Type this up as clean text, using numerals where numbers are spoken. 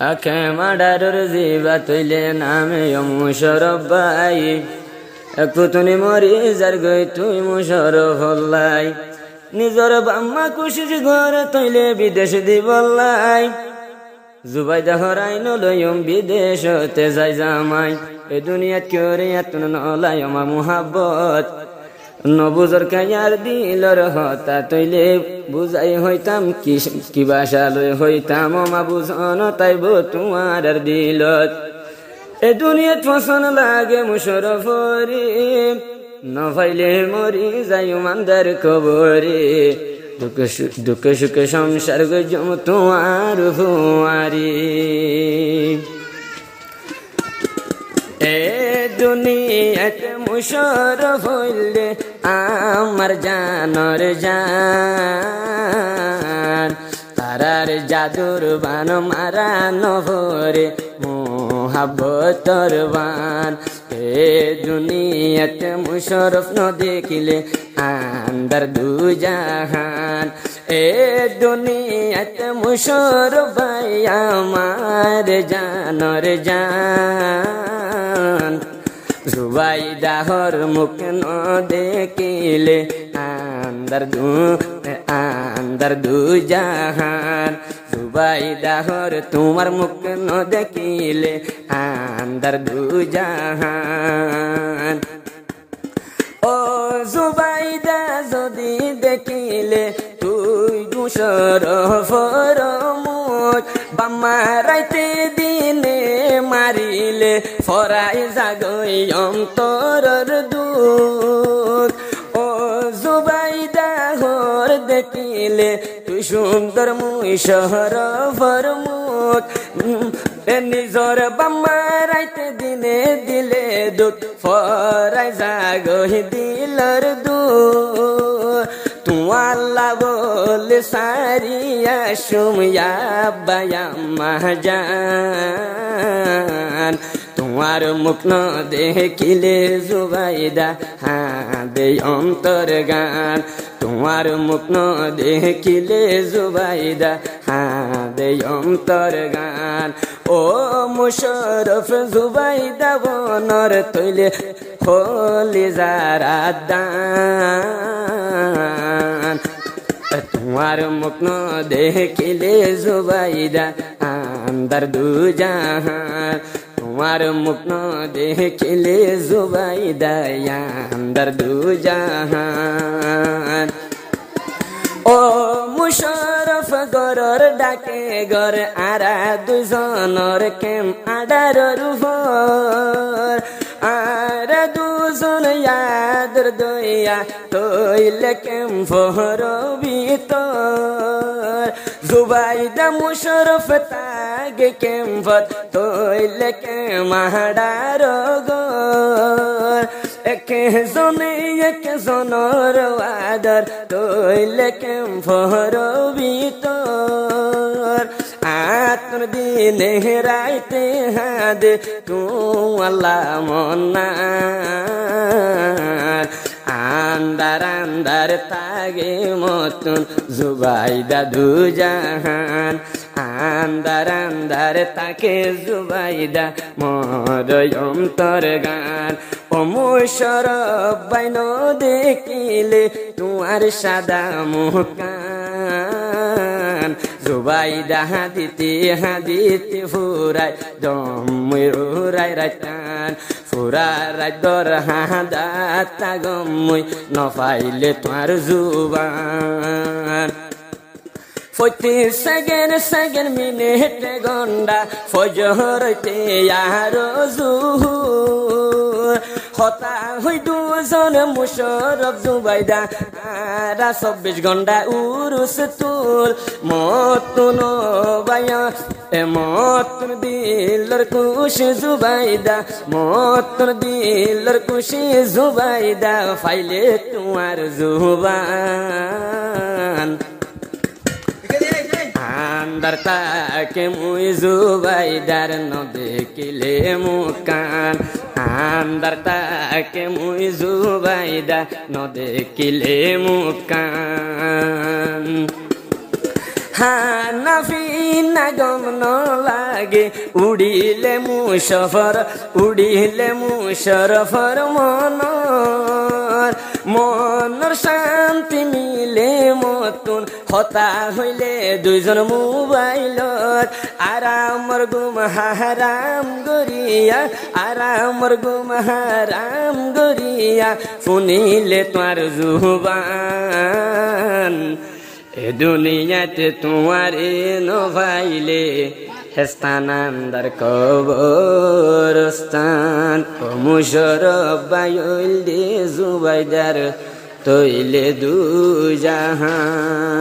আখে মাডারুর জিবা তৈলে নামে মুশরফ ভাই একটু তুমি মরি যার গই তুই মুশরফ হল্লাই নিজর বাম্মা কুশিস ঘরে তৈলে বিদেশ দিবল্লাই জুবাইদা হরাইন লয়ম বিদেশ হতে যাই জামাই এ দুনিয়াত করে এত নলাই আমার মুহাব্বত নবুজর কায়ার দিলর হতা তৈলে বুঝাই হইতাম কি বাসা লই হইতাম মা বুঝন তাইব তোমার দিলত এ দুনিয়াত ফসন লাগে মুশরফরি নভাইলে মরি যাই মান্দার কবরে দুঃখে সুখে সংসার গজম তোমার ভুয়ারি এ দুনিয়াতে মুশরফ হইলে আমার জানর জান তারার জাদুর বান মারা নভরে মোহাব্বতর বান এ দুনিয়াতে মুশরফ ন দেখিলে আন্দার দুজাহান এ দুনিয়াতে মুশরফ ভাই আমার জানর জান জুবাইদাহর মুখ ন দেখিলে আন্দার দুজাহান জুবাইদাহর তোমার মুখ ন দেখিলে আন্দার দুজাহান ও জুবাইদা যদি দেখিলে তুই মুশরফর মুখ বাম্মা রাইতে দিনে মারিলে ফরাই জাগই অন্তরর দুঃখ ও জুবাইদা হর দেখিলে তুই সুন্দর মুই শহরফর মুখ নিজর বাম্মা রাইতে দিনে দিলে দুঃখ ফরাই জাগই দিলর দুঃখ তুয়াল্লা বলে সারিয়া সুমিয়া বায়াম্মা জান তোমার মুখ ন দেখিলে জুবাইদা দে অন্তর গান তোমার মুখ ন দেখিলে জুবাইদা দে অন্তর গান ও মুশরফ জুবাইদা বনর তৈলে হলি যারা দান তোমার মুখ ন দেখিলে জুবাইদা আন্দার দুজাহান তোমার মুখ ন দেখিলে জুবাইদা আন্দার দুজাহান ও মুশরফ গরর ডাকে গর আরা দুজনর কেম আডারর ভর আর দুজন ইয়াদর দইয়া তৈলে কেম ভর ভিতর জুবাইদা মুশরফ তাগে কেম ভর তৈলে কেম আডার গর একে জনের আদর তৈলে কেম ভর ভিতর আতর দিনে রাইতে হাদে তুয়াল্লা মনার আন্দার আন্দার তাগে মতন জুবাইদা দুজাহান আন্দার আন্দার তাকে জুবাইদা মর অন্তর গান ও মুশরফ বাইন দেখিলে তোমার সাদা মুহকান জুবাইদা হাদিতে ফুরাই দমুরাই রাইতান ফুরারাই দর হাদাতা গমুই নফাইলে তোমার জুবান ফইতে সেকেন্ড মিনিট ঘন্টা ফজরতে আর জুহুর হতা হই দুজন মুশরফ জুবাইদা আর 24 ঘন্টা উরুস তুল মতুন বায়া এ মতুন দিলর খুশি জুবাইদা মতুন দিলর খুশি জুবাইদা ফাইলে তোমার জুবান আন্দার তাকে মুই জুবাইদার ন দেখিলে মুকান আন্দার তাকে মুই জুবাইদা ন দেখিলে মুকান হানাফি না গম ন লাগে উড়িলে মুশারফর মনর শান্তি মিলে মতন হতা হইলে দুইজন মোবাইলত আরামর গুম হারাম গরিয়া শুনিলে তোমার জুবান এ দুনিয়াতে তোমার নভাইলে হেস্তানান্দার কবরস্থান ও মুশারফ বাইল দে জুবাইদার তৈলে দু জাহান।